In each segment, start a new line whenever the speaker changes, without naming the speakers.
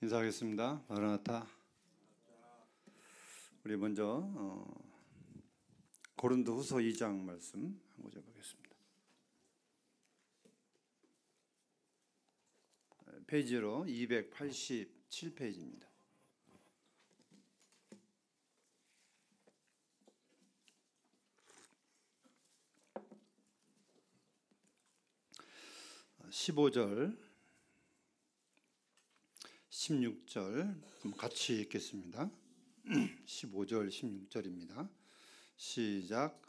인사하겠습니다. 마라나타. 우리 먼저 고린도후서 2장 말씀 한번 보겠습니다. 페이지로 287페이지입니다. (15절) 16절 같이 읽겠습니다. 15절 16절입니다. 시작.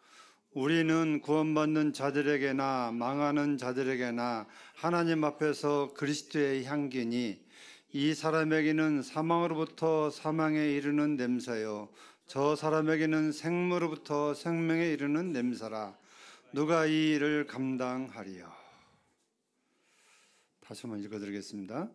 우리는 구원받는 자들에게나 망하는 자들에게나 하나님 앞에서 그리스도의 향기니 이 사람에게는 사망으로부터 사망에 이르는 냄새요 저 사람에게는 생명으로부터 생명에 이르는 냄새라. 누가 이 일을 감당하리요? 다시 한번 읽어드리겠습니다.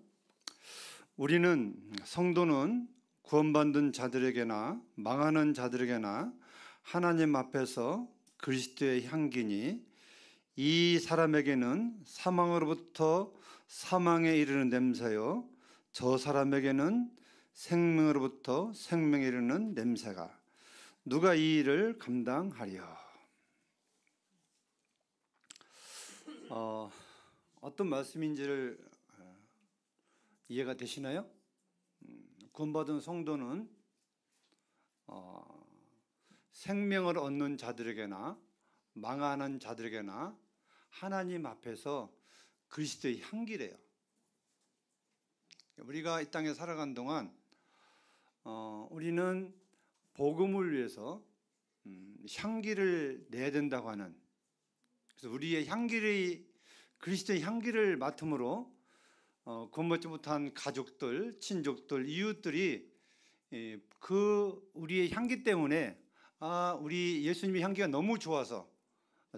우리는 성도는 구원받는 자들에게나 망하는 자들에게나 하나님 앞에서 그리스도의 향기니 이 사람에게는 사망으로부터 사망에 이르는 냄새요 저 사람에게는 생명으로부터 생명에 이르는 냄새가. 누가 이 일을 감당하리요? 어떤 말씀인지를 이해가 되시나요? 구원받은 성도는 생명을 얻는 자들에게나 망하는 자들에게나 하나님 앞에서 그리스도의 향기래요. 우리가 이 땅에 살아간 동안 우리는 복음을 위해서 향기를 내야 된다고 하는, 그래서 우리의 향기를, 그리스도의 향기를 맡음으로 구원받지 못한 가족들, 친족들, 이웃들이 그 우리의 향기 때문에 우리 예수님의 향기가 너무 좋아서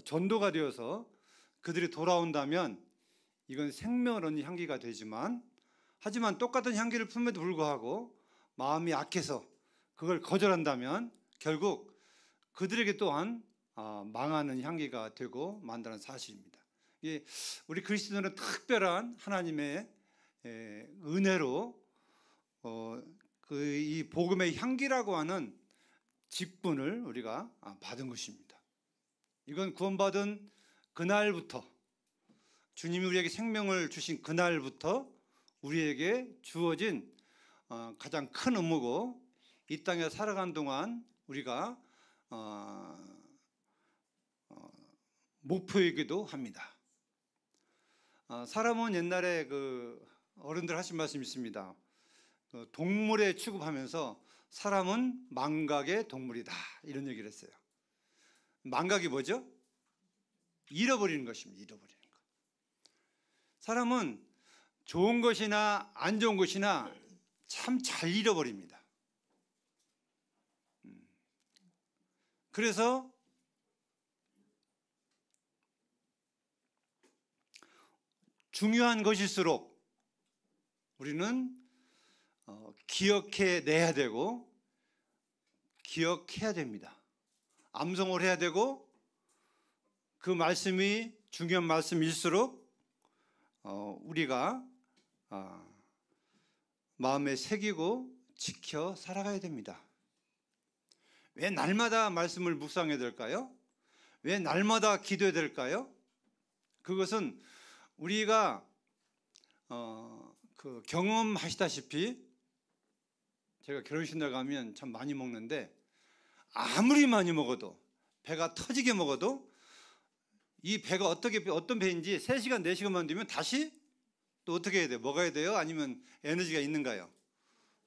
전도가 되어서 그들이 돌아온다면 이건 생명을 얻는 향기가 되지만, 하지만 똑같은 향기를 품에도 불구하고 마음이 약해서 그걸 거절한다면 결국 그들에게 또한 망하는 향기가 되고 만다는 사실입니다. 우리 그리스도는 특별한 하나님의 은혜로 이 복음의 향기라고 하는 직분을 우리가 받은 것입니다. 이건 구원받은 그날부터, 주님이 우리에게 생명을 주신 그날부터 우리에게 주어진 가장 큰 의무고, 이 땅에 살아간 동안 우리가 목표이기도 합니다. 사람은 옛날에 어른들 하신 말씀이 있습니다. 동물에 취급하면서 사람은 망각의 동물이다, 이런 얘기를 했어요. 망각이 뭐죠? 잃어버리는 것입니다. 잃어버리는 것. 사람은 좋은 것이나 안 좋은 것이나 참 잘 잃어버립니다. 그래서 중요한 것일수록 우리는 기억해내야 되고 기억해야 됩니다. 암송을 해야 되고, 그 말씀이 중요한 말씀일수록 우리가 마음에 새기고 지켜 살아가야 됩니다. 왜 날마다 말씀을 묵상해야 될까요? 왜 날마다 기도해야 될까요? 그것은 우리가 경험하시다시피, 제가 결혼식 날 가면 참 많이 먹는데 아무리 많이 먹어도, 배가 터지게 먹어도 이 배가 어떤 배인지 3시간 4시간만 되면 다시 또 어떻게 해야 돼요? 먹어야 돼요? 아니면 에너지가 있는가요?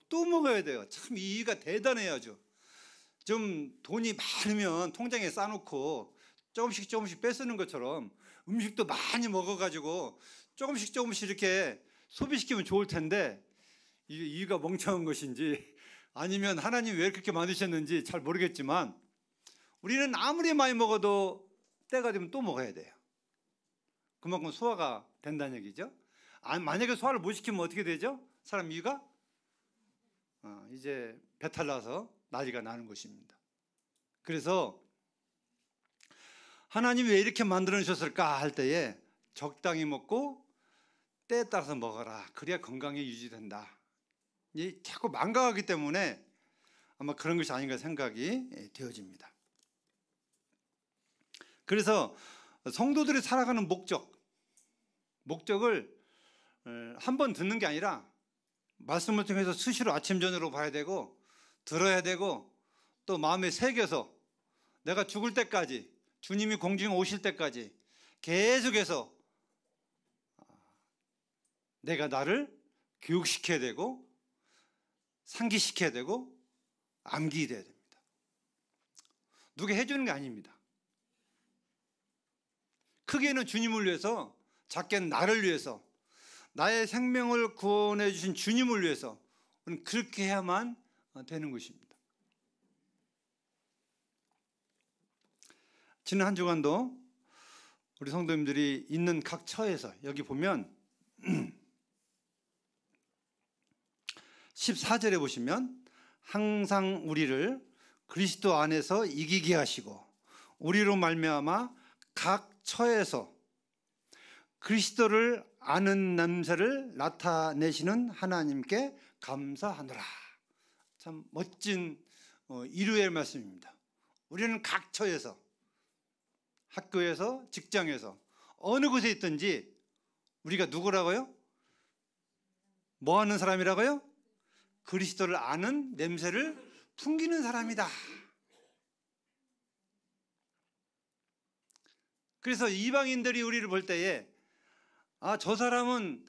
또 먹어야 돼요. 참 이가 대단해요. 아주 좀 돈이 많으면 통장에 싸놓고 조금씩 빼쓰는 것처럼 음식도 많이 먹어가지고 조금씩 이렇게 소비시키면 좋을 텐데, 이가 멍청한 것인지 아니면 하나님이 왜 그렇게 만드셨는지 잘 모르겠지만 우리는 아무리 많이 먹어도 때가 되면 또 먹어야 돼요. 그만큼 소화가 된다는 얘기죠. 만약에 소화를 못 시키면 어떻게 되죠? 사람 이가 이제 배탈 나서 난리가 나는 것입니다. 그래서 하나님이 왜 이렇게 만들어 주셨을까 할 때에 적당히 먹고 때에 따라서 먹어라, 그래야 건강이 유지된다, 자꾸 망가가기 때문에 아마 그런 것이 아닌가 생각이 되어집니다. 그래서 성도들이 살아가는 목적을 한번 듣는 게 아니라 말씀을 통해서 수시로 아침 저녁으로 봐야 되고 들어야 되고 또 마음에 새겨서 내가 죽을 때까지, 주님이 공중에 오실 때까지 계속해서 내가 나를 교육시켜야 되고 상기시켜야 되고 암기돼야 됩니다. 누가 해주는 게 아닙니다. 크게는 주님을 위해서, 작게는 나를 위해서, 나의 생명을 구원해 주신 주님을 위해서 우리는 그렇게 해야만 되는 것입니다. 지난 한 주간도 우리 성도님들이 있는 각 처에서 여기 보면 14절에 보시면 항상 우리를 그리스도 안에서 이기게 하시고 우리로 말미암아 각 처에서 그리스도를 아는 냄새를 나타내시는 하나님께 감사하노라. 참 멋진 이루의 말씀입니다. 우리는 각 처에서, 학교에서, 직장에서, 어느 곳에 있든지 우리가 누구라고요? 뭐 하는 사람이라고요? 그리스도를 아는 냄새를 풍기는 사람이다. 그래서 이방인들이 우리를 볼 때에 저 사람은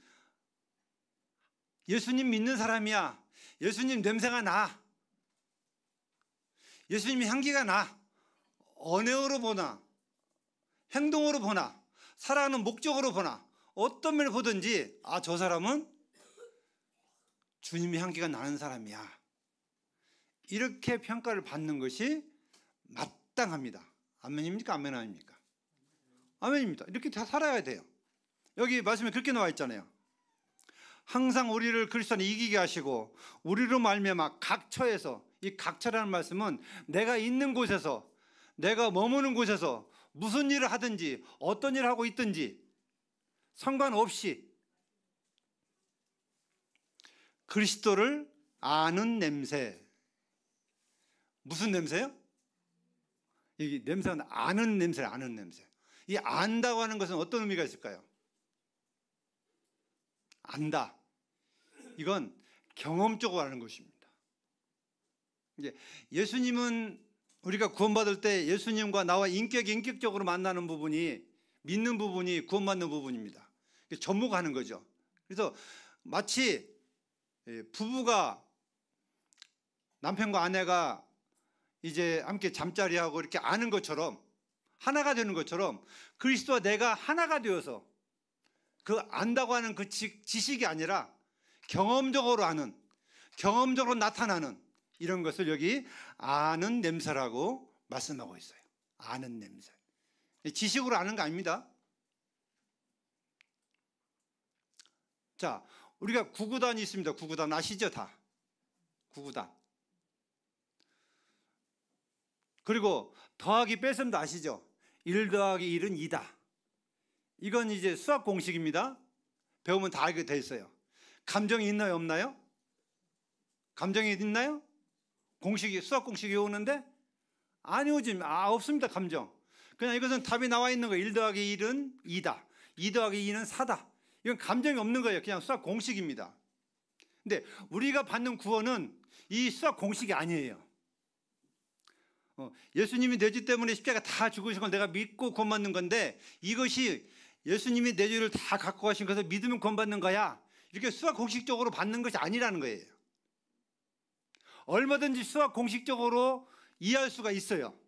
예수님 믿는 사람이야. 예수님 냄새가 나. 예수님 향기가 나. 언어로 보나 행동으로 보나 살아가는 목적으로 보나 어떤 면을 보든지 저 사람은 주님의 향기가 나는 사람이야. 이렇게 평가를 받는 것이 마땅합니다. 아멘입니까? 아멘 아닙니까? 아멘입니다. 이렇게 다 살아야 돼요. 여기 말씀에 그렇게 나와 있잖아요. 항상 우리를 그리스도 안에 이기게 하시고 우리로 말미암아 각 처에서, 이 각처라는 말씀은 내가 있는 곳에서, 내가 머무는 곳에서 무슨 일을 하든지 어떤 일을 하고 있든지 상관없이 그리스도를 아는 냄새. 무슨 냄새요? 이 냄새는 아는 냄새를 아는 냄새. 이 안다고 하는 것은 어떤 의미가 있을까요? 안다. 이건 경험적으로 아는 것입니다. 이제 예수님은 우리가 구원받을 때 예수님과 나와 인격적으로 만나는 부분이, 믿는 부분이 구원받는 부분입니다. 접목하는 거죠. 그래서 마치 부부가, 남편과 아내가 이제 함께 잠자리하고 이렇게 아는 것처럼, 하나가 되는 것처럼 그리스도와 내가 하나가 되어서 그 안다고 하는 그 지식이 아니라 경험적으로 아는, 경험적으로 나타나는 이런 것을 여기 아는 냄새라고 말씀하고 있어요. 아는 냄새. 지식으로 아는 거 아닙니다. 자, 우리가 구구단이 있습니다. 구구단 아시죠? 다. 구구단. 그리고 더하기 뺐음도 아시죠? 1 더하기 1은 2다. 이건 이제 수학 공식입니다. 배우면 다 알게 돼 있어요. 감정이 있나요? 없나요? 감정이 있나요? 공식이, 수학 공식이 오는데 안 오지. 없습니다. 감정. 그냥 이것은 답이 나와 있는 거예요. 1 더하기 1은 2다. 2 더하기 2는 4다. 이건 감정이 없는 거예요. 그냥 수학 공식입니다. 근데 우리가 받는 구원은 이 수학 공식이 아니에요. 예수님이 내 죄 때문에 십자가 다 죽으신 걸 내가 믿고 구원받는 건데, 이것이 예수님이 내 죄를 다 갖고 가신 것을 믿으면 구원받는 거야. 이렇게 수학 공식적으로 받는 것이 아니라는 거예요. 얼마든지 수학 공식적으로 이해할 수가 있어요.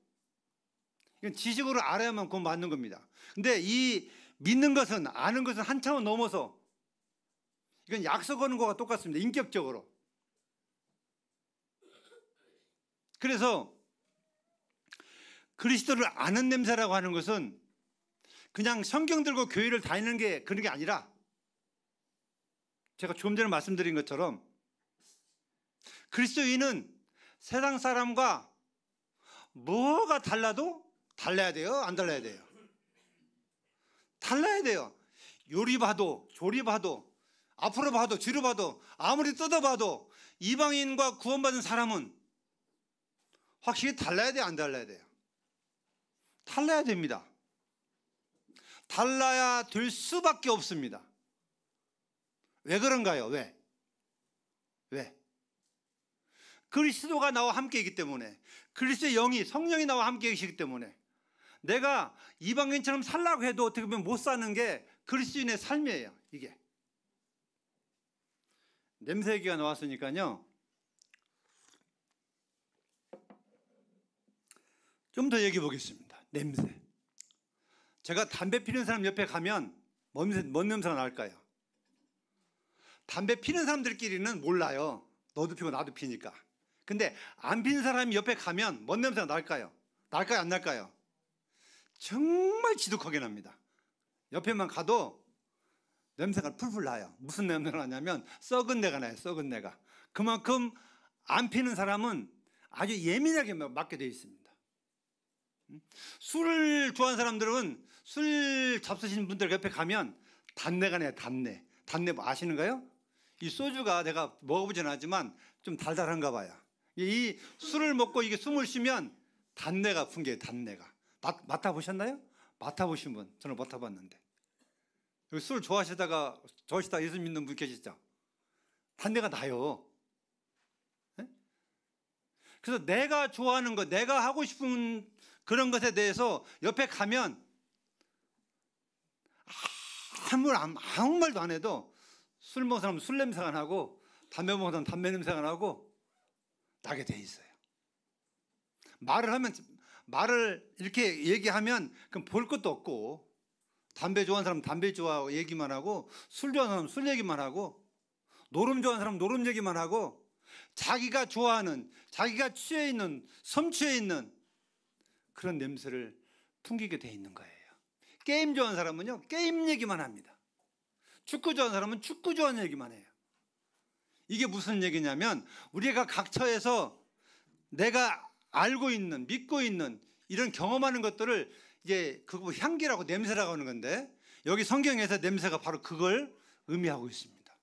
이건 지식으로 알아야만 구원받는 겁니다. 근데 이 믿는 것은, 아는 것은 한 차원 넘어서, 이건 약속 거는 것과 똑같습니다. 인격적으로. 그래서 그리스도를 아는 냄새라고 하는 것은 그냥 성경 들고 교회를 다니는 게 그런 게 아니라, 제가 조금 전에 말씀드린 것처럼 그리스도인은 세상 사람과 뭐가 달라도 달라야 돼요? 안 달라야 돼요? 달라야 돼요. 요리 봐도 조리 봐도 앞으로 봐도 뒤로 봐도 아무리 뜯어봐도 이방인과 구원받은 사람은 확실히 달라야 돼요, 안 달라야 돼요? 달라야 됩니다. 달라야 될 수밖에 없습니다. 왜 그런가요? 왜? 그리스도가 나와 함께 있기 때문에, 그리스도의 영이, 성령이 나와 함께 계시기 때문에, 내가 이방인처럼 살라고 해도 어떻게 보면 못 사는 게 그리스도인의 삶이에요. 이게 냄새 얘기가 나왔으니까요, 좀 더 얘기해 보겠습니다. 냄새. 제가 담배 피는 사람 옆에 가면 뭔 냄새가 날까요? 담배 피는 사람들끼리는 몰라요. 너도 피고 나도 피니까. 근데 안 피는 사람이 옆에 가면 뭔 냄새가 날까요? 날까요, 안 날까요? 정말 지독하게 납니다. 옆에만 가도 냄새가 풀풀 나요. 무슨 냄새가 나냐면 썩은 내가 나요. 썩은 내가. 그만큼 안 피는 사람은 아주 예민하게 맡게 되어 있습니다. 술을 좋아하는 사람들은 술 잡수시는 분들 옆에 가면 단내가 나요. 단내 뭐 아시는가요? 이 소주가 내가 먹어보진 않았지만 좀 달달한가 봐요. 이 술을 먹고 이게 숨을 쉬면 단내가 풍겨요. 단내가. 맡아보셨나요? 맡아보신 분? 저는 맡아봤는데. 술 좋아하시다가 예수 믿는 분 계시죠? 단내가 나요. 네? 그래서 내가 좋아하는 것, 내가 하고 싶은 그런 것에 대해서 옆에 가면 아무 말도 안 해도 술 먹은 사람은 술 냄새가 나고 담배 먹은 사람은 담배 냄새가 나고 나게 돼 있어요. 말을 이렇게 얘기하면 그럼 볼 것도 없고, 담배 좋아하는 사람은 담배 좋아하고 얘기만 하고, 술 좋아하는 사람은 술 얘기만 하고, 노름 좋아하는 사람은 노름 얘기만 하고, 자기가 좋아하는, 자기가 취해 있는, 섬취해 있는 그런 냄새를 풍기게 돼 있는 거예요. 게임 좋아하는 사람은요, 게임 얘기만 합니다. 축구 좋아하는 사람은 축구 좋아하는 얘기만 해요. 이게 무슨 얘기냐면, 우리가 각처에서 내가 알고 있는, 믿고 있는 이런 경험하는 것들을 이제 그거 향기라고, 냄새라고 하는 건데, 여기 성경에서 냄새가 바로 그걸 의미하고 있습니다.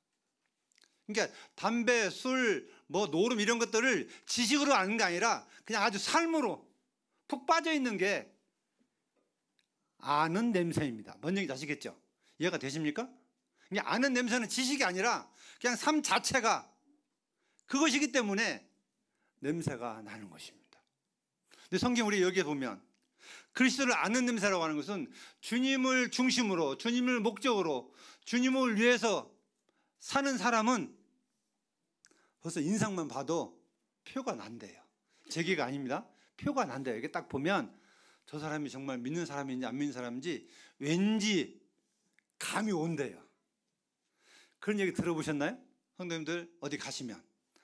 그러니까 담배, 술, 뭐 노름 이런 것들을 지식으로 아는 게 아니라 그냥 아주 삶으로 푹 빠져 있는 게 아는 냄새입니다. 뭔 얘기인지 아시겠죠? 이해가 되십니까? 그냥 아는 냄새는 지식이 아니라 그냥 삶 자체가 그것이기 때문에 냄새가 나는 것입니다. 근데 성경 우리 여기에 보면 그리스도를 아는 냄새라고 하는 것은 주님을 중심으로, 주님을 목적으로, 주님을 위해서 사는 사람은 벌써 인상만 봐도 표가 난대요. 제기가 아닙니다. 표가 난대요. 이게 딱 보면 저 사람이 정말 믿는 사람인지 안 믿는 사람인지 왠지 감이 온대요. 그런 얘기 들어보셨나요? 성도님들 어디 가시면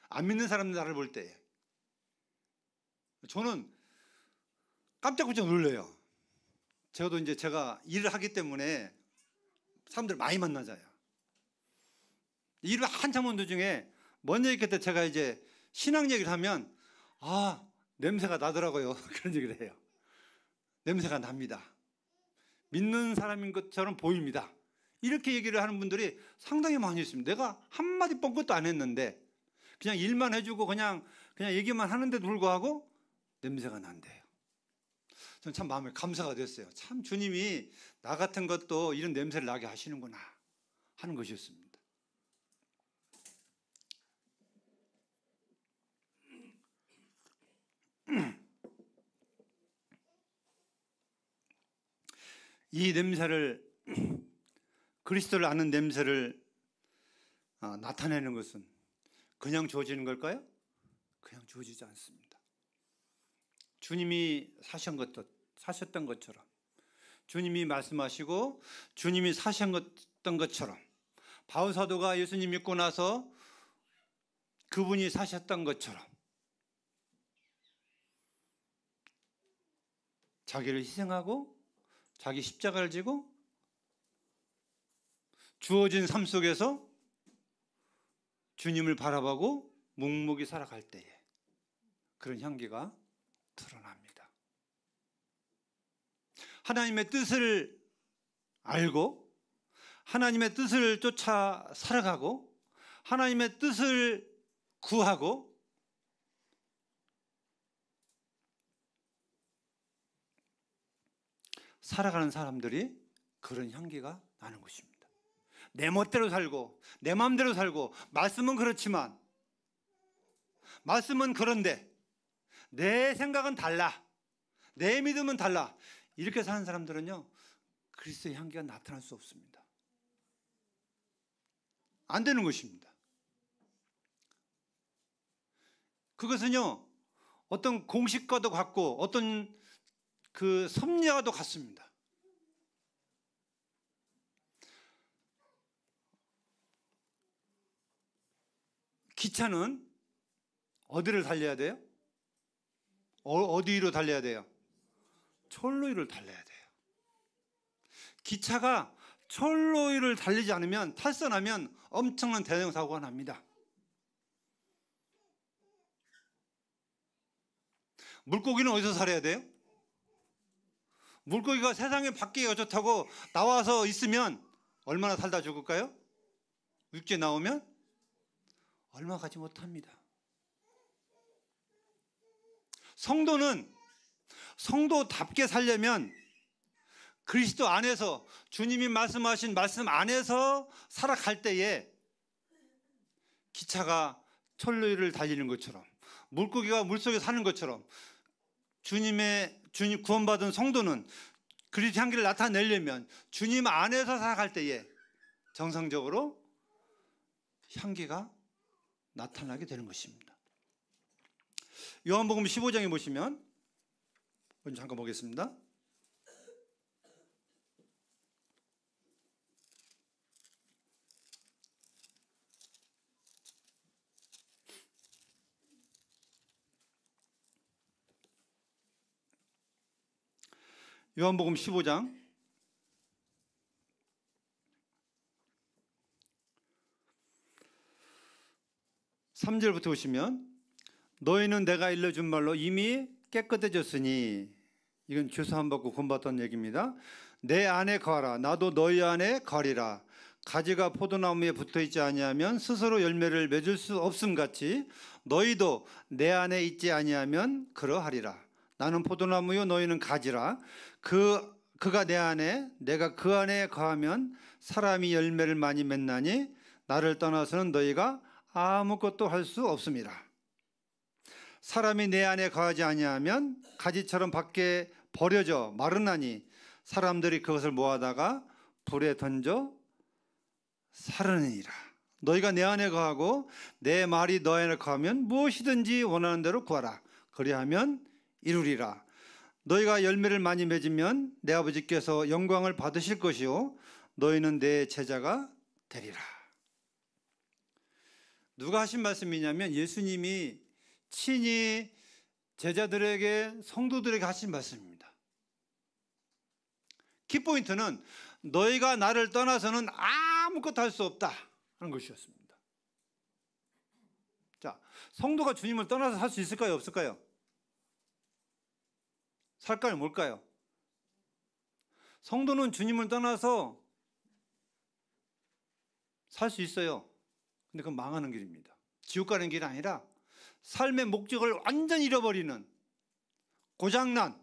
안 믿는 사람들 나를 볼 때 저는 깜짝깜짝 놀래요. 저도 이제 제가 일을 하기 때문에 사람들 많이 만나잖아요. 일을 한참 하는 도중에 뭔 얘기 때 제가 이제 신앙 얘기를 하면 냄새가 나더라고요. 그런 얘기를 해요. 냄새가 납니다. 믿는 사람인 것처럼 보입니다. 이렇게 얘기를 하는 분들이 상당히 많이 있습니다. 내가 한마디 뻥것도 안 했는데 그냥 일만 해주고 그냥 얘기만 하는데도 불구하고 냄새가 난대요. 저는 참 마음에 감사가 됐어요. 참 주님이 나 같은 것도 이런 냄새를 나게 하시는구나 하는 것이었습니다. 이 냄새를, 그리스도를 아는 냄새를 나타내는 것은 그냥 주어지는 걸까요? 그냥 주어지지 않습니다. 주님이 사셨던 것처럼, 주님이 말씀하시고 주님이 사셨던 것처럼, 바울 사도가 예수님 믿고 나서 그분이 사셨던 것처럼 자기를 희생하고 자기 십자가를 지고 주어진 삶 속에서 주님을 바라보고 묵묵히 살아갈 때에 그런 향기가 드러납니다. 하나님의 뜻을 알고 하나님의 뜻을 쫓아 살아가고 하나님의 뜻을 구하고 살아가는 사람들이 그런 향기가 나는 것입니다. 내 멋대로 살고 내 마음대로 살고 말씀은 그렇지만 말씀은 그런데 내 생각은 달라, 내 믿음은 달라, 이렇게 사는 사람들은요 그리스도의 향기가 나타날 수 없습니다. 안 되는 것입니다. 그것은요 어떤 공식과도 같고 어떤 그 섭리와도 같습니다. 기차는 어디를 달려야 돼요? 어디로 달려야 돼요? 철로 위를 달려야 돼요. 기차가 철로 위를 달리지 않으면 탈선하면 엄청난 대형사고가 납니다. 물고기는 어디서 살아야 돼요? 물고기가 세상에 밖에 좋다고 나와서 있으면 얼마나 살다 죽을까요? 육지에 나오면 얼마 가지 못합니다. 성도는 성도답게 살려면 그리스도 안에서 주님이 말씀하신 말씀 안에서 살아갈 때에 기차가 철로 위를 달리는 것처럼 물고기가 물속에 사는 것처럼 주님 구원받은 성도는 그리스도 향기를 나타내려면 주님 안에서 살아갈 때에 정상적으로 향기가 나타나게 되는 것입니다. 요한복음 15장에 보시면 잠깐 보겠습니다. 요한복음 15장 3절부터 보시면 너희는 내가 일러준 말로 이미 깨끗해졌으니, 이건 죄사함 받고 구원받던 얘기입니다. 내 안에 거하라 나도 너희 안에 거하리라. 가지가 포도나무에 붙어있지 아니하면 스스로 열매를 맺을 수 없음 같이 너희도 내 안에 있지 아니하면 그러하리라. 나는 포도나무요 너희는 가지라. 그가 내 안에 내가 그 안에 거하면 사람이 열매를 많이 맺나니 나를 떠나서는 너희가 아무것도 할 수 없습니다. 사람이 내 안에 거하지 아니하면 가지처럼 밖에 버려져 마르나니 사람들이 그것을 모아다가 불에 던져 사르느니라. 너희가 내 안에 거하고 내 말이 너 안에 거하면 무엇이든지 원하는 대로 구하라. 그리하면 이루리라. 너희가 열매를 많이 맺으면 내 아버지께서 영광을 받으실 것이요 너희는 내 제자가 되리라. 누가 하신 말씀이냐면 예수님이 친히 제자들에게 성도들에게 하신 말씀입니다. 키포인트는 너희가 나를 떠나서는 아무것도 할 수 없다 하는 것이었습니다. 자, 성도가 주님을 떠나서 살 수 있을까요? 없을까요? 살까요? 뭘까요? 성도는 주님을 떠나서 살 수 있어요. 근데 그건 망하는 길입니다. 지옥 가는 길이 아니라 삶의 목적을 완전히 잃어버리는 고장난,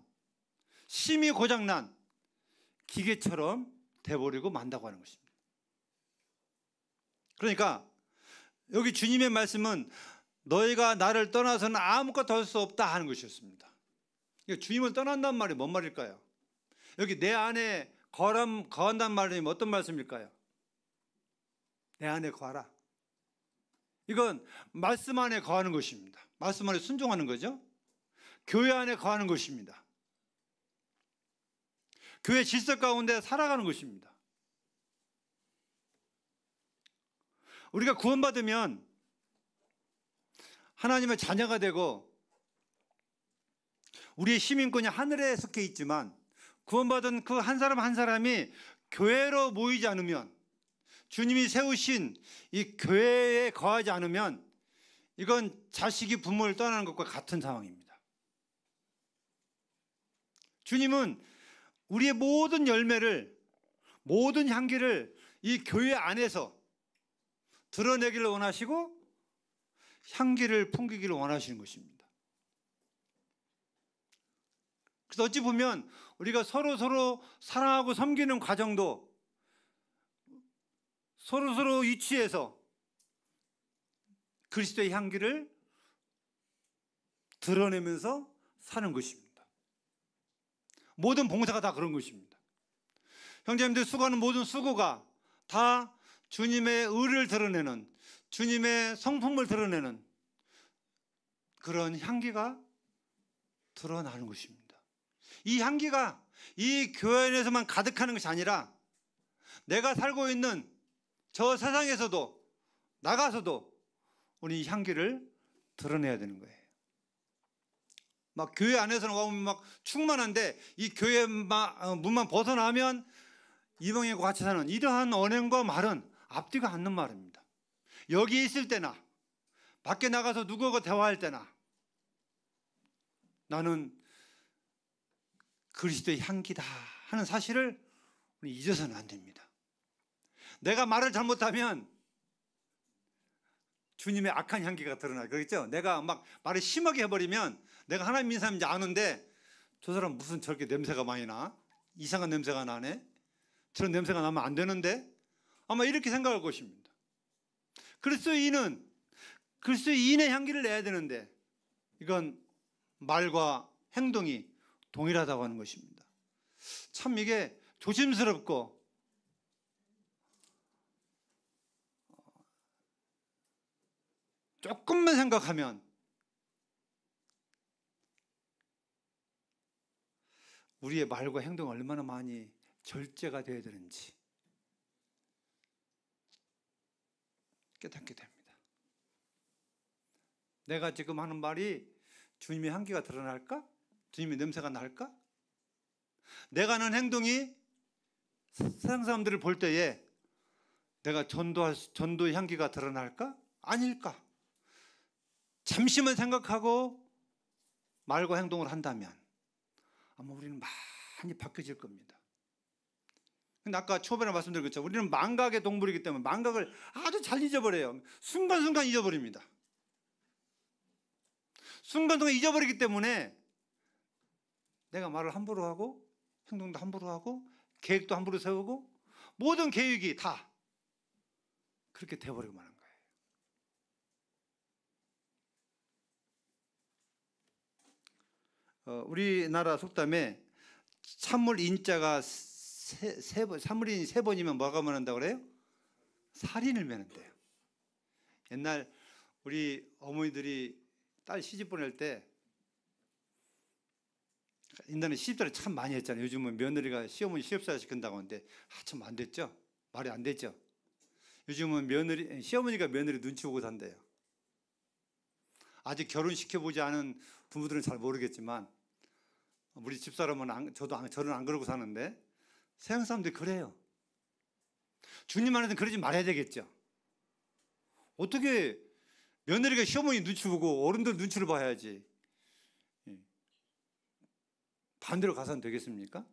심히 고장난 기계처럼 돼버리고 만다고 하는 것입니다. 그러니까 여기 주님의 말씀은 너희가 나를 떠나서는 아무것도 할 수 없다 하는 것이었습니다. 주님을 떠난다는 말이 뭔 말일까요? 여기 내 안에 거한다는 말이 어떤 말씀일까요? 내 안에 거하라. 이건 말씀 안에 거하는 것입니다. 말씀 안에 순종하는 거죠. 교회 안에 거하는 것입니다. 교회 질서 가운데 살아가는 것입니다. 우리가 구원받으면 하나님의 자녀가 되고 우리의 시민권이 하늘에 속해 있지만 구원받은 그 한 사람 한 사람이 교회로 모이지 않으면, 주님이 세우신 이 교회에 거하지 않으면 이건 자식이 부모를 떠나는 것과 같은 상황입니다. 주님은 우리의 모든 열매를, 모든 향기를 이 교회 안에서 드러내기를 원하시고 향기를 풍기기를 원하시는 것입니다. 그래서 어찌 보면 우리가 서로 사랑하고 섬기는 과정도 서로 이치해서 그리스도의 향기를 드러내면서 사는 것입니다. 모든 봉사가 다 그런 것입니다. 형제님들 수고하는 모든 수고가 다 주님의 의를 드러내는, 주님의 성품을 드러내는 그런 향기가 드러나는 것입니다. 이 향기가 이 교회 안에서만 가득하는 것이 아니라 내가 살고 있는 저 세상에서도 나가서도 우리 이 향기를 드러내야 되는 거예요. 막 교회 안에서는 와보면 막 충만한데 이 교회 문만 벗어나면 이방인과 같이 사는 이러한 언행과 말은 앞뒤가 않는 말입니다. 여기 있을 때나 밖에 나가서 누구와 대화할 때나 나는 그리스도의 향기다 하는 사실을 우리 잊어서는 안 됩니다. 내가 말을 잘못하면 주님의 악한 향기가 드러나요. 그렇죠? 내가 막 말을 심하게 해버리면 내가 하나님 믿는 사람인지 아는데 저 사람 무슨 저렇게 냄새가 많이 나? 이상한 냄새가 나네? 저런 냄새가 나면 안 되는데? 아마 이렇게 생각할 것입니다. 그리스도인은 그리스도인의 향기를 내야 되는데 이건 말과 행동이 동일하다고 하는 것입니다. 참 이게 조심스럽고 조금만 생각하면 우리의 말과 행동이 얼마나 많이 절제가 되어야 되는지 깨닫게 됩니다. 내가 지금 하는 말이 주님의 향기가 드러날까? 주님의 냄새가 날까? 내가 하는 행동이 세상 사람들을 볼 때에 내가 전도의 향기가 드러날까? 아닐까? 잠시만 생각하고 말과 행동을 한다면 아마 우리는 많이 바뀌어질 겁니다. 근데 아까 초반에 말씀드린 것처럼 우리는 망각의 동물이기 때문에 망각을 아주 잘 잊어버려요. 순간순간 잊어버립니다. 순간순간 잊어버리기 때문에 내가 말을 함부로 하고 행동도 함부로 하고 계획도 함부로 세우고 모든 계획이 다 그렇게 돼버리고 마는 거예요. 우리나라 속담에 산물 인자가 산물인이 3번이면 뭐가 면한다고 그래요? 살인을 면한대요. 옛날 우리 어머니들이 딸 시집 보낼 때 옛날에 시집살이 참 많이 했잖아요. 요즘은 며느리가 시어머니 시집살 시킨다고 하는데 참 안 됐죠. 말이 안 됐죠. 요즘은 시어머니가 며느리 눈치 보고 산대요. 아직 결혼시켜보지 않은 부모들은 잘 모르겠지만 우리 집사람은 저는 안 그러고 사는데 세상 사람들이 그래요. 주님 안에서는 그러지 말아야 되겠죠. 어떻게 며느리가 시어머니 눈치 보고 어른들 눈치를 봐야지 반대로 가서는 되겠습니까?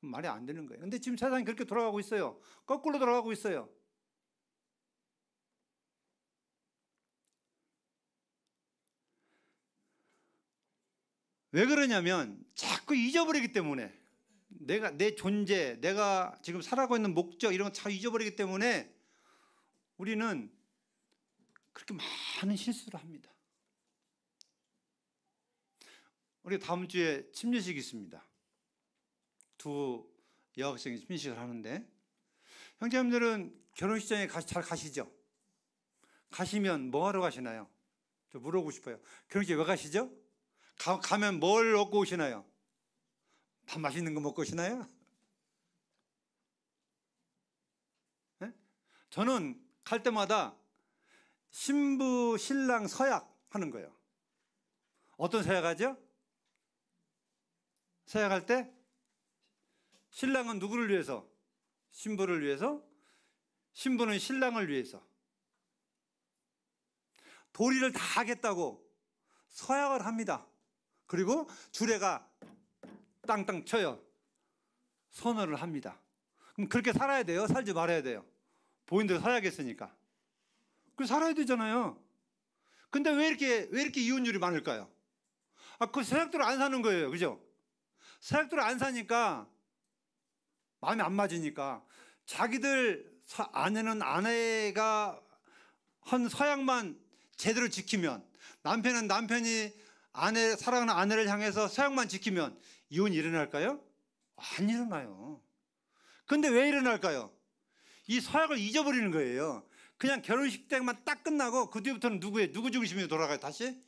말이 안 되는 거예요. 근데 지금 세상이 그렇게 돌아가고 있어요. 거꾸로 돌아가고 있어요. 왜 그러냐면 자꾸 잊어버리기 때문에 내 존재, 내가 지금 살아가고 있는 목적 이런 거 다 잊어버리기 때문에 우리는 그렇게 많은 실수를 합니다. 우리 다음 주에 침례식이 있습니다. 두 여학생이 침례식을 하는데 형제님들은 결혼식장에 잘 가시죠? 가시면 뭐 하러 가시나요? 저 물어보고 싶어요. 결혼식에 왜 가시죠? 가면 뭘 얻고 오시나요? 밥 맛있는 거 먹고 오시나요? 네? 저는 갈 때마다 신부 신랑 서약 하는 거예요. 어떤 서약하죠? 서약할 때 신랑은 누구를 위해서? 신부를 위해서, 신부는 신랑을 위해서 도리를 다 하겠다고 서약을 합니다. 그리고 주례가 땅땅 쳐요. 선언을 합니다. 그럼 그렇게 살아야 돼요? 살지 말아야 돼요? 보이는 대로 살아야겠으니까. 그 살아야 되잖아요. 근데 왜 이렇게 이혼율이 많을까요? 그 생각대로 안 사는 거예요. 그죠? 생각대로 안 사니까 마음이 안 맞으니까 자기들 아내는 아내가 한 서약만 제대로 지키면, 남편은 남편이 사랑하는 아내를 향해서 서약만 지키면 이혼이 일어날까요? 안 일어나요. 근데 왜 일어날까요? 이 서약을 잊어버리는 거예요. 그냥 결혼식 때만 딱 끝나고 그 뒤부터는 누구 중심으로 돌아가요? 다시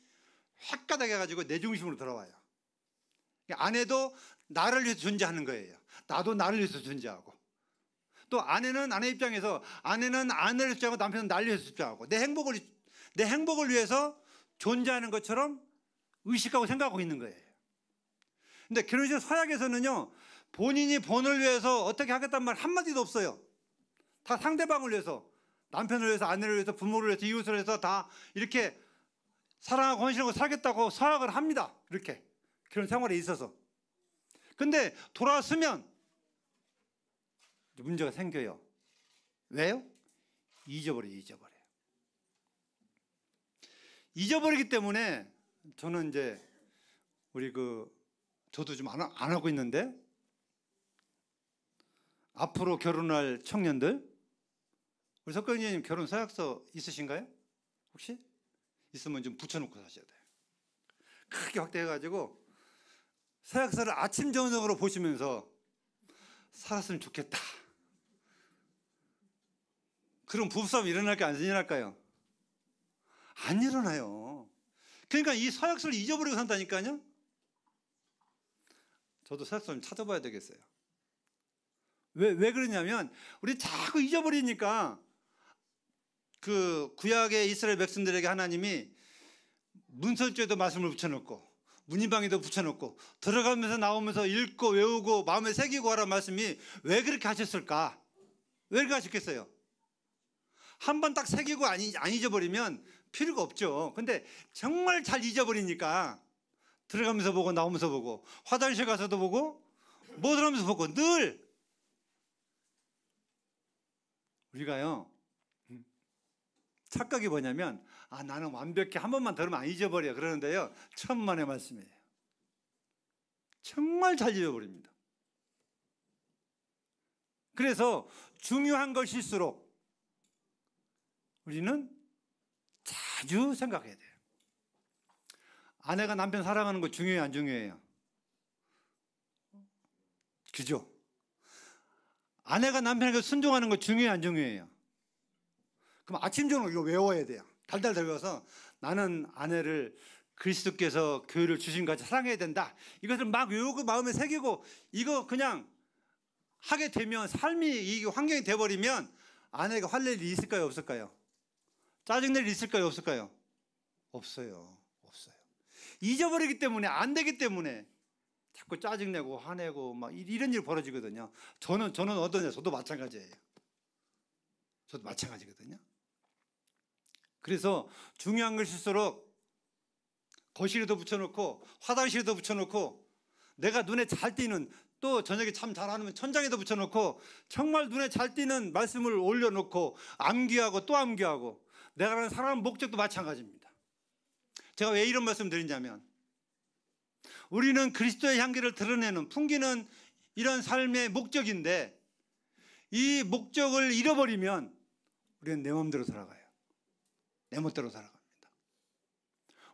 헷가닥 해가지고 내 중심으로 돌아와요. 아내도 나를 위해서 존재하는 거예요. 나도 나를 위해서 존재하고, 또 아내는 아내 입장에서 아내는 아내를 입장하고 남편은 나를 위해서 입장하고, 내 행복을 위해서 존재하는 것처럼 의식하고 생각하고 있는 거예요. 근데 결혼식 서약에서는요, 본인이 본을 위해서 어떻게 하겠다는 말 한마디도 없어요. 다 상대방을 위해서, 남편을 위해서, 아내를 위해서, 부모를 위해서, 이웃을 위해서 다 이렇게 사랑하고 헌신하고 살겠다고 서약을 합니다. 이렇게 그런 생활에 있어서. 근데 돌아왔으면 문제가 생겨요. 왜요? 잊어버리기 때문에 저는 이제 저도 좀 안 하고 있는데, 앞으로 결혼할 청년들, 우리 석경님 결혼 서약서 있으신가요? 혹시? 있으면 좀 붙여놓고 사셔야 돼요. 크게 확대해가지고 서약서를 아침 저녁으로 보시면서 살았으면 좋겠다. 그럼 부부싸움 일어날까요? 안 일어날까요? 안 일어나요. 그러니까 이 서약서를 잊어버리고 산다니까요. 저도 서약서 좀 찾아봐야 되겠어요. 왜 그러냐면, 우리 자꾸 잊어버리니까 그 구약의 이스라엘 백성들에게 하나님이 문설주에도 말씀을 붙여놓고 문인방에도 붙여놓고 들어가면서 나오면서 읽고 외우고 마음에 새기고 하라는 말씀이 왜 그렇게 하셨을까? 왜 그렇게 하셨겠어요? 한 번 딱 새기고 안 잊어버리면 필요가 없죠. 근데 정말 잘 잊어버리니까 들어가면서 보고 나오면서 보고 화장실 가서도 보고 뭐들 하면서 보고 늘 우리가요, 착각이 뭐냐면, 나는 완벽해, 한 번만 들으면 안 잊어버려 그러는데요, 천만의 말씀이에요. 정말 잘 잊어버립니다. 그래서 중요한 것일수록 우리는 자주 생각해야 돼요. 아내가 남편 사랑하는 거 중요해요, 안 중요해요? 그죠? 아내가 남편에게 순종하는 거 중요해요, 안 중요해요? 그럼 아침 저녁 이거 외워야 돼요. 달달달 외워서 나는 아내를 그리스도께서 교회를 주신 같이 사랑해야 된다. 이것을 막 외우고 마음에 새기고 이거 그냥 하게 되면, 삶이 이 환경이 돼버리면 아내가 화낼 일이 있을까요, 없을까요? 짜증낼 일이 있을까요, 없을까요? 없어요. 잊어버리기 때문에, 안 되기 때문에 자꾸 짜증내고 화내고 막 이런 일이 벌어지거든요. 저는 어떠냐? 저도 마찬가지예요. 저도 마찬가지거든요. 그래서 중요한 것일수록 거실에도 붙여놓고 화장실에도 붙여놓고, 내가 눈에 잘 띄는, 또 저녁에 참 잘하면 천장에도 붙여놓고 정말 눈에 잘 띄는 말씀을 올려놓고 암기하고 또 암기하고, 내가 살아가는 목적도 마찬가지입니다. 제가 왜 이런 말씀 드리냐면, 우리는 그리스도의 향기를 드러내는, 풍기는 이런 삶의 목적인데, 이 목적을 잃어버리면 우리는 내 마음대로 살아가요. 내 멋대로 살아갑니다.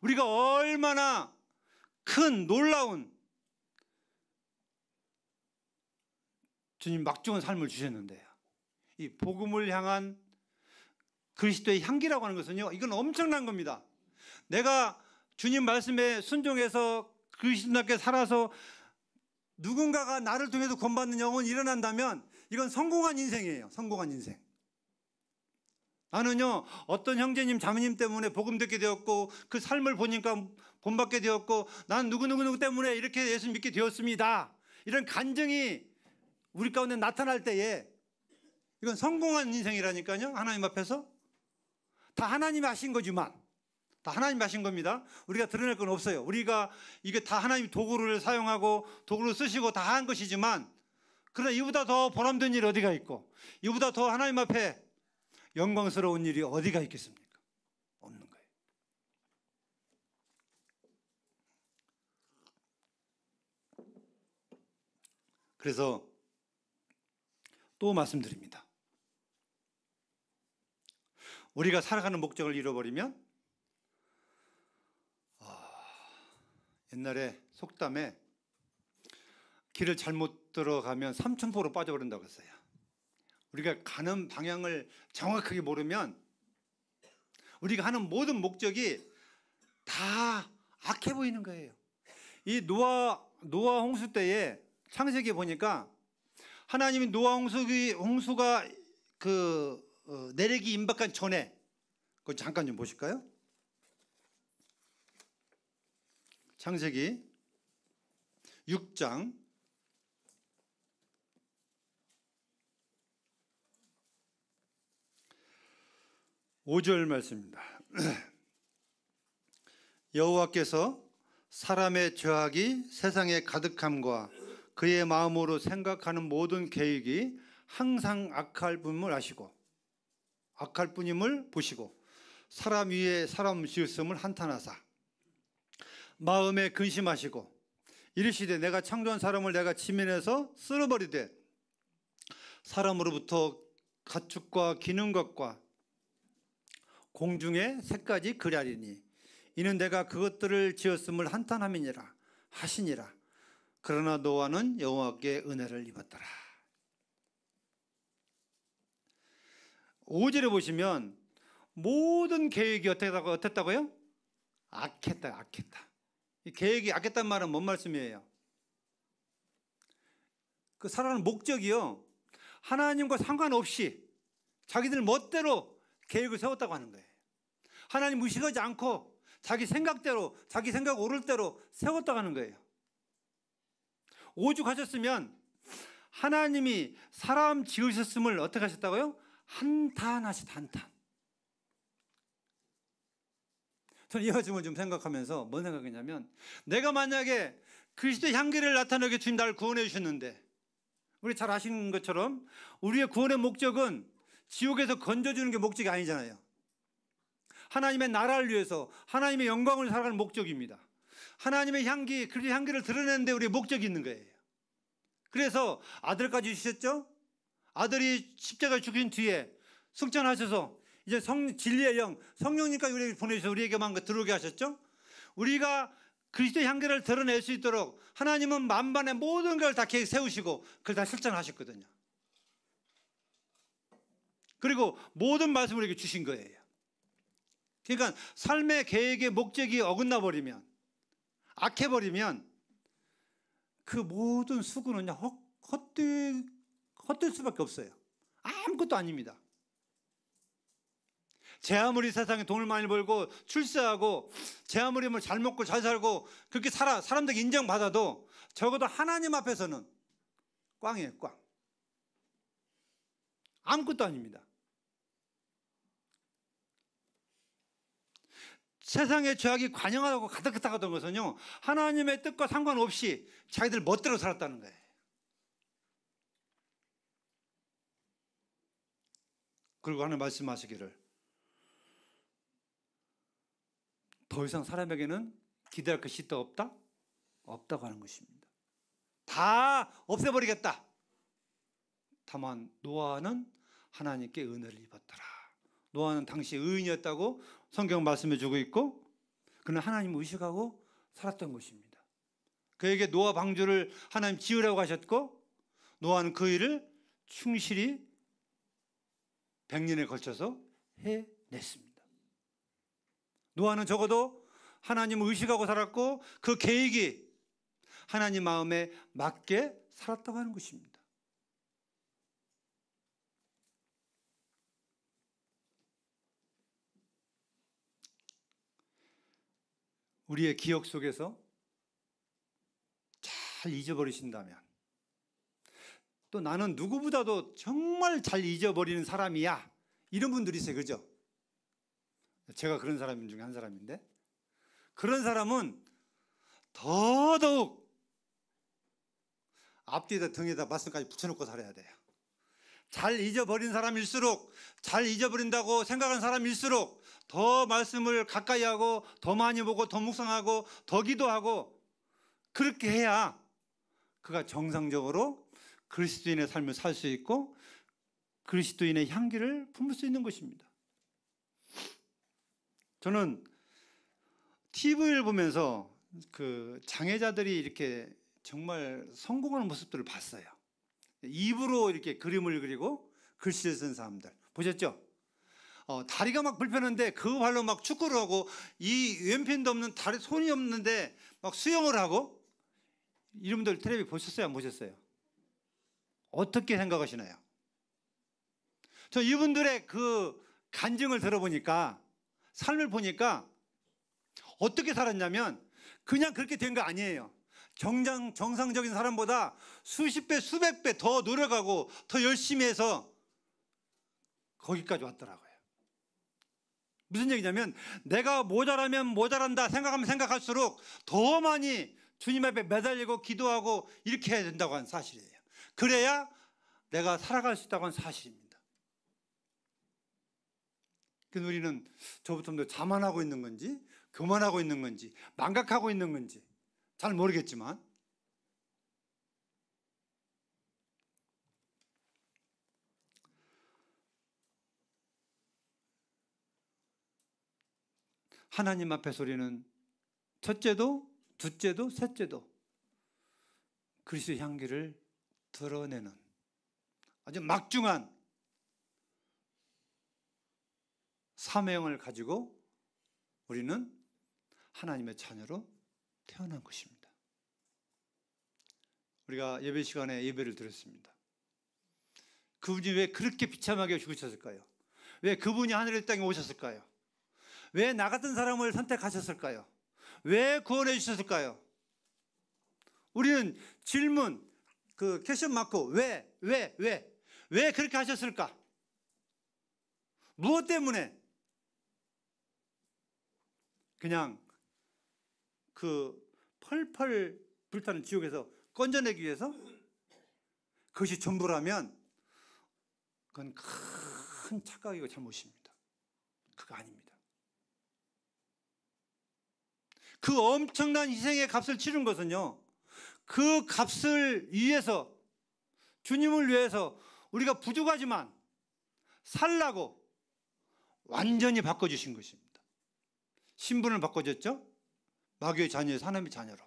우리가 얼마나 큰 놀라운 주님 막중한 삶을 주셨는데요, 이 복음을 향한 그리스도의 향기라고 하는 것은요, 이건 엄청난 겁니다. 내가 주님 말씀에 순종해서 그리스도께 살아서 누군가가 나를 통해서 구원받는 영혼이 일어난다면 이건 성공한 인생이에요. 성공한 인생. 나는요, 어떤 형제님 자매님 때문에 복음 듣게 되었고 그 삶을 보니까 본받게 되었고, 난 누구 때문에 이렇게 예수 믿게 되었습니다, 이런 간증이 우리 가운데 나타날 때에 이건 성공한 인생이라니까요. 하나님 앞에서 다 하나님이 하신 거지만, 다 하나님이 하신 겁니다. 우리가 드러낼 건 없어요. 우리가 이게 다 하나님 도구를 사용하고 도구를 쓰시고 다 한 것이지만, 그러나 이보다 더 보람된 일이 어디가 있고, 이보다 더 하나님 앞에 영광스러운 일이 어디가 있겠습니까? 없는 거예요. 그래서 또 말씀드립니다. 우리가 살아가는 목적을 잃어버리면, 옛날에 속담에 길을 잘못 들어가면 삼천포로 빠져버린다고 했어요. 우리가 가는 방향을 정확하게 모르면 우리가 하는 모든 목적이 다 악해 보이는 거예요. 이 노아 홍수 때에 창세기에 보니까 하나님이 노아 홍수가 내리기 임박한 전에, 그거 잠깐 좀 보실까요? 창세기 6장 5절 말씀입니다. 여호와께서 사람의 죄악이 세상에 가득함과 그의 마음으로 생각하는 모든 계획이 항상 악할 뿐임을 아시고, 악할 뿐임을 보시고, 사람 위에 사람 지으심을 한탄하사 마음에 근심하시고 이르시되 내가 창조한 사람을 내가 지면에서 쓸어버리되 사람으로부터 가축과 기는 것과 공중의 새까지 그리하리니 이는 내가 그것들을 지었음을 한탄함이니라 하시니라. 그러나 노아는 여호와께 은혜를 입었더라. 5절에 보시면 모든 계획이 어땠다고요? 악했다. 이 계획이 악했단 말은 뭔 말씀이에요? 그 살아가는 목적이요, 하나님과 상관없이 자기들 멋대로 계획을 세웠다고 하는 거예요. 하나님 무시하지 않고 자기 생각대로, 자기 생각 오를 대로 세웠다고 하는 거예요. 오죽하셨으면 하나님이 사람 지으셨음을 어떻게 하셨다고요? 한탄하시다. 한탄. 저는 이 말씀을 좀 생각하면서 뭔 생각했냐면, 내가 만약에 그리스도의 향기를 나타내게 주님 나를 구원해 주셨는데, 우리 잘 아시는 것처럼 우리의 구원의 목적은 지옥에서 건져주는 게 목적이 아니잖아요. 하나님의 나라를 위해서 하나님의 영광을 살아가는 목적입니다. 하나님의 향기, 그리스도의 향기를 드러내는 데 우리의 목적이 있는 거예요. 그래서 아들까지 주셨죠. 아들이 십자가에 죽인 뒤에 승천하셔서 이제 진리의 영, 성령님까지 우리에게 보내주셔서 우리에게만 들어오게 하셨죠. 우리가 그리스도의 향기를 드러낼 수 있도록 하나님은 만반의 모든 걸 다 계획 세우시고 그걸 다 실천하셨거든요. 그리고 모든 말씀을 우리에게 주신 거예요. 그러니까 삶의 계획의 목적이 어긋나 버리면, 악해 버리면 그 모든 수고는 헛될 수밖에 없어요. 아무것도 아닙니다. 제 아무리 세상에 돈을 많이 벌고 출세하고 제 아무리 잘 먹고 잘 살고 그렇게 사람들에게 인정받아도 적어도 하나님 앞에서는 꽝이에요. 꽝. 아무것도 아닙니다. 세상의 죄악이 관영하다고 가득하다던 것은요, 하나님의 뜻과 상관없이 자기들 멋대로 살았다는 거예요. 그리고 하나님 말씀하시기를 더 이상 사람에게는 기대할 것이 더 없다? 없다고 하는 것입니다. 다 없애버리겠다. 다만 노아는 하나님께 은혜를 입었더라. 노아는 당시 의인이었다고 성경 말씀해 주고 있고, 그는 하나님을 의식하고 살았던 것입니다. 그에게 노아 방주를 하나님 지으라고 하셨고, 노아는 그 일을 충실히 100년에 걸쳐서 해냈습니다. 노아는 적어도 하나님을 의식하고 살았고 그 계획이 하나님 마음에 맞게 살았다고 하는 것입니다. 우리의 기억 속에서 잘 잊어버리신다면, 또 나는 누구보다도 정말 잘 잊어버리는 사람이야, 이런 분들이 있어요. 그죠? 제가 그런 사람 중에 한 사람인데, 그런 사람은 더더욱 앞뒤에다 등에다 말씀까지 붙여놓고 살아야 돼요. 잘 잊어버린 사람일수록, 잘 잊어버린다고 생각한 사람일수록 더 말씀을 가까이 하고 더 많이 보고 더 묵상하고 더 기도하고 그렇게 해야 그가 정상적으로 그리스도인의 삶을 살 수 있고 그리스도인의 향기를 품을 수 있는 것입니다. 저는 TV를 보면서 그 장애자들이 이렇게 정말 성공하는 모습들을 봤어요. 입으로 이렇게 그림을 그리고 글씨를 쓴 사람들 보셨죠? 다리가 막 불편한데 그 발로 막 축구를 하고, 이 왼편도 없는 다리, 손이 없는데 막 수영을 하고, 이름들 텔레비 보셨어요? 안 보셨어요? 어떻게 생각하시나요? 저 이분들의 그 간증을 들어보니까, 삶을 보니까 어떻게 살았냐면 그냥 그렇게 된 거 아니에요. 정상적인 사람보다 수십 배, 수백 배 더 노력하고 더 열심히 해서 거기까지 왔더라고요. 무슨 얘기냐면 내가 모자라면 모자란다 생각하면 생각할수록 더 많이 주님 앞에 매달리고 기도하고 이렇게 해야 된다고 하는 사실이에요. 그래야 내가 살아갈 수 있다고 하는 사실입니다. 그래서 우리는 저부터 더 자만하고 있는 건지 교만하고 있는 건지 망각하고 있는 건지 잘 모르겠지만, 하나님 앞에서 우리는 첫째도 둘째도 셋째도 그리스도의 향기를 드러내는 아주 막중한 사명을 가지고 우리는 하나님의 자녀로 태어난 것입니다. 우리가 예배 시간에 예배를 드렸습니다. 그분이 왜 그렇게 비참하게 죽으셨을까요? 왜 그분이 하늘의 땅에 오셨을까요? 왜 나 같은 사람을 선택하셨을까요? 왜 구원해 주셨을까요? 우리는 질문, 그 퀘스천 마크, 왜 그렇게 하셨을까? 무엇 때문에? 그냥 그 펄펄 불타는 지옥에서 건져내기 위해서? 그것이 전부라면 그건 큰 착각이고 잘못입니다. 그거 아닙니다. 그 엄청난 희생의 값을 치른 것은요, 그 값을 위해서, 주님을 위해서 우리가 부족하지만 살라고 완전히 바꿔주신 것입니다. 신분을 바꿔줬죠. 마귀의 자녀에서 하나님의 자녀로.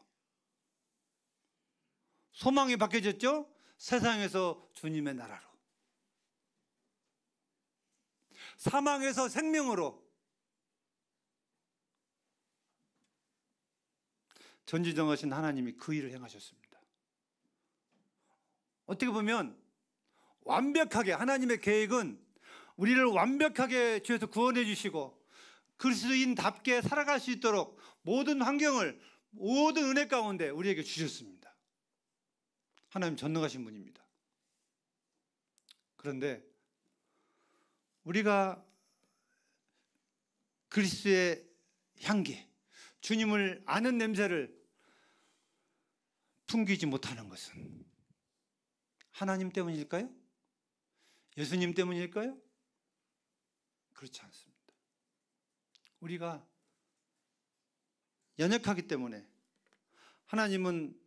소망이 바뀌어졌죠. 세상에서 주님의 나라로. 사망에서 생명으로. 전지전능하신 하나님이 그 일을 행하셨습니다. 어떻게 보면 완벽하게 하나님의 계획은 우리를 완벽하게 주에서 구원해 주시고 그리스도인답게 살아갈 수 있도록 모든 환경을, 모든 은혜 가운데 우리에게 주셨습니다. 하나님 전능하신 분입니다. 그런데 우리가 그리스도의 향기, 주님을 아는 냄새를 풍기지 못하는 것은 하나님 때문일까요? 예수님 때문일까요? 그렇지 않습니다. 우리가 연약하기 때문에 하나님은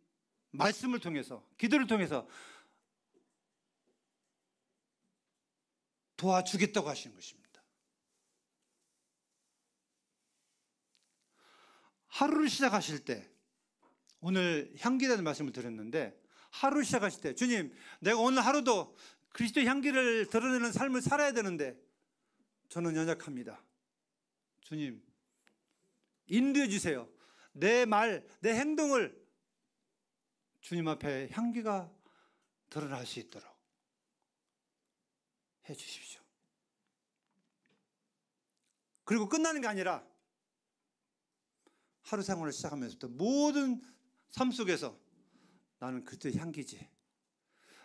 말씀을 통해서, 기도를 통해서 도와주겠다고 하시는 것입니다. 하루를 시작하실 때, 오늘 향기라는 말씀을 드렸는데, 하루 시작하실 때, 주님, 내가 오늘 하루도 그리스도의 향기를 드러내는 삶을 살아야 되는데 저는 연약합니다. 주님, 인도해 주세요. 내 말, 내 행동을 주님 앞에 향기가 드러날 수 있도록 해 주십시오. 그리고 끝나는 게 아니라 하루 생활을 시작하면서부터 모든 삶 속에서 나는 그리스도의 향기지,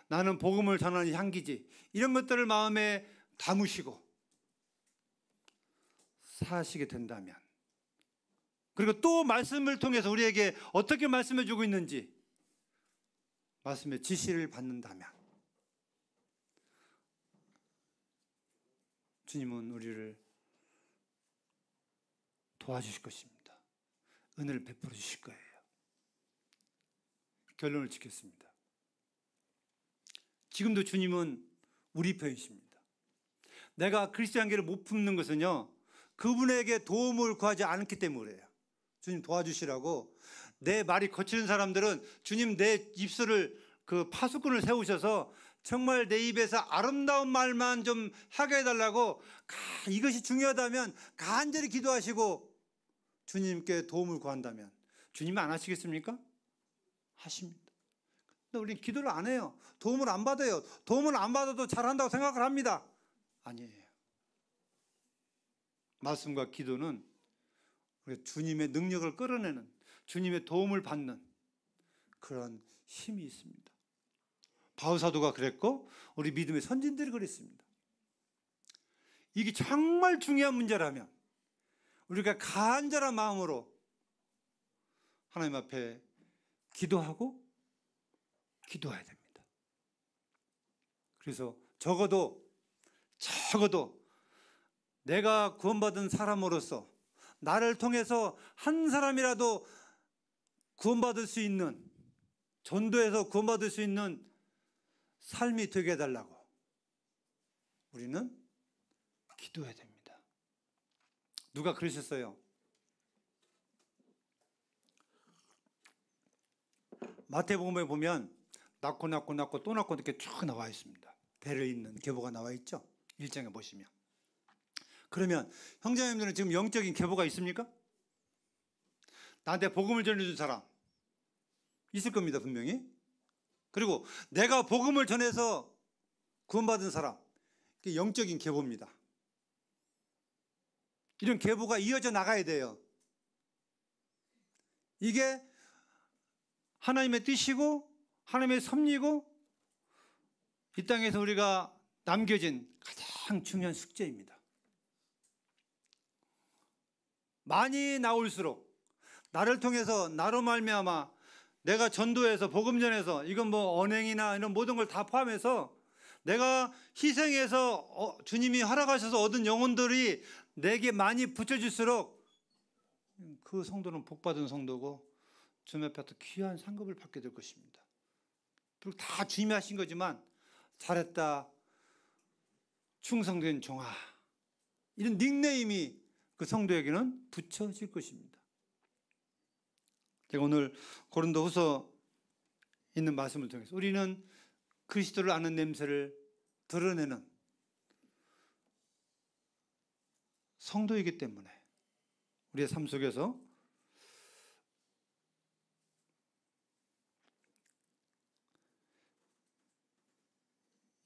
나는 복음을 전하는 향기지, 이런 것들을 마음에 담으시고 사시게 된다면, 그리고 또 말씀을 통해서 우리에게 어떻게 말씀해 주고 있는지 말씀의 지시를 받는다면 주님은 우리를 도와주실 것입니다. 은혜를 베풀어 주실 거예요. 결론을 짓겠습니다. 지금도 주님은 우리 편이십니다. 내가 그리스도 향기를 못 품는 것은요, 그분에게 도움을 구하지 않기 때문이에요. 주님 도와주시라고. 내 말이 거치는 사람들은 주님 내 입술을 그 파수꾼을 세우셔서 정말 내 입에서 아름다운 말만 좀 하게 해달라고, 이것이 중요하다면 간절히 기도하시고 주님께 도움을 구한다면 주님이 안 하시겠습니까? 하십니다. 근데 우리는 기도를 안 해요. 도움을 안 받아요. 도움을 안 받아도 잘한다고 생각을 합니다. 아니에요. 말씀과 기도는 우리 주님의 능력을 끌어내는, 주님의 도움을 받는 그런 힘이 있습니다. 바울사도가 그랬고 우리 믿음의 선진들이 그랬습니다. 이게 정말 중요한 문제라면 우리가 간절한 마음으로 하나님 앞에 기도하고 기도해야 됩니다. 그래서 적어도 내가 구원받은 사람으로서 나를 통해서 한 사람이라도 구원받을 수 있는, 전도해서 구원받을 수 있는 삶이 되게 해달라고 우리는 기도해야 됩니다. 누가 그러셨어요? 마태복음에 보면 낳고 또 낳고 이렇게 쭉 나와 있습니다. 배를 잇는 계보가 나와 있죠. 1장에 보시면. 그러면 형제님들은 지금 영적인 계보가 있습니까? 나한테 복음을 전해준 사람 있을 겁니다, 분명히. 그리고 내가 복음을 전해서 구원받은 사람, 그게 영적인 계보입니다. 이런 계보가 이어져 나가야 돼요. 이게 하나님의 뜻이고 하나님의 섭리고 이 땅에서 우리가 남겨진 가장 중요한 숙제입니다. 많이 나올수록 나를 통해서, 나로 말미암아 내가 전도해서 복음 전해서, 이건 뭐 언행이나 이런 모든 걸 다 포함해서 내가 희생해서 주님이 허락하셔서 얻은 영혼들이 내게 많이 붙여질수록 그 성도는 복받은 성도고 주님 앞에 더 귀한 상급을 받게 될 것입니다. 그리고 다 주님이 하신 거지만 잘했다, 충성된 종아, 이런 닉네임이 그 성도에게는 붙여질 것입니다. 제가 오늘 고린도후서 있는 말씀을 통해서 우리는 그리스도를 아는 냄새를 드러내는 성도이기 때문에 우리의 삶 속에서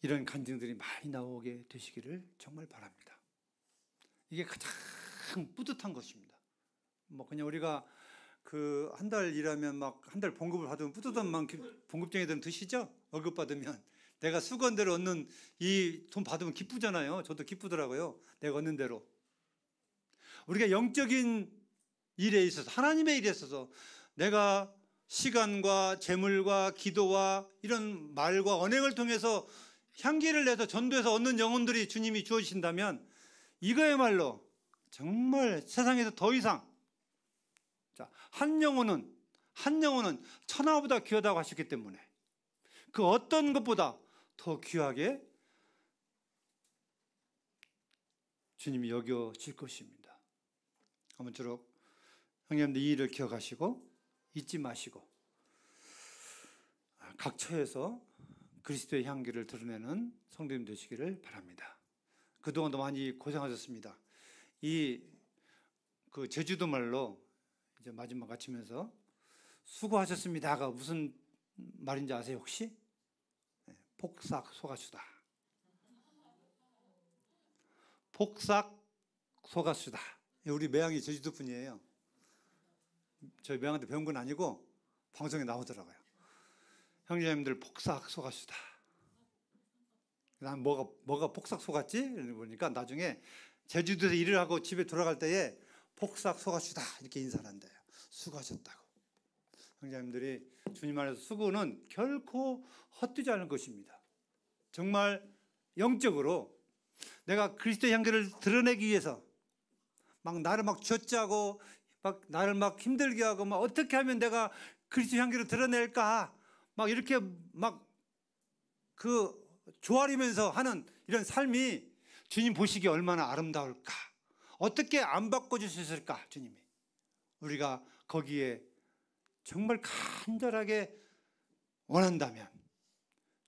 이런 간증들이 많이 나오게 되시기를 정말 바랍니다. 이게 가장 뿌듯한 것입니다. 뭐 그냥 우리가 그 한 달 일하면 막 한 달 봉급을 받으면 뿌듯한 만큼 봉급쟁이들은 드시죠? 월급 받으면 내가 수건대로 얻는 이 돈 받으면 기쁘잖아요. 저도 기쁘더라고요. 내가 얻는 대로. 우리가 영적인 일에 있어서, 하나님의 일에 있어서 내가 시간과 재물과 기도와 이런 말과 언행을 통해서 향기를 내서 전도해서 얻는 영혼들이 주님이 주어주신다면 이거야말로 정말 세상에서 더 이상, 한 영혼은 천하보다 귀하다고 하셨기 때문에 그 어떤 것보다 더 귀하게 주님이 여겨질 것입니다. 아무쪼록 형님들 이 일을 기억하시고 잊지 마시고 각 처에서 그리스도의 향기를 드러내는 성도님 되시기를 바랍니다. 그동안도 많이 고생하셨습니다. 그 제주도 말로 이제 마지막 마치면서 수고하셨습니다가 무슨 말인지 아세요 혹시? 폭삭 속았수다. 폭삭 속았수다. 우리 매양이 제주도 분이에요. 저희 매양한테 배운 건 아니고 방송에 나오더라고요. 형제님들 폭삭 속았수다. 난 뭐가 폭삭 속았지? 이러고 보니까 나중에 제주도에서 일을 하고 집에 돌아갈 때에 폭삭 속았수다 이렇게 인사를 한대요. 수고하셨다고. 형제님들이 주님 안에서 수고는 결코 헛되지 않을 것입니다. 정말 영적으로 내가 그리스도의 향기를 드러내기 위해서 막 나를 막 쥐어짜고 막 나를 막 힘들게 하고 막 어떻게 하면 내가 그리스도의 향기를 드러낼까 막 이렇게 막 그 조아리면서 하는 이런 삶이 주님 보시기에 얼마나 아름다울까. 어떻게 안 바꿔주셨을까 주님이. 우리가 거기에 정말 간절하게 원한다면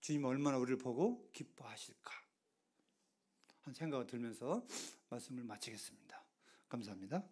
주님 얼마나 우리를 보고 기뻐하실까 한 생각이 들면서 말씀을 마치겠습니다. 감사합니다.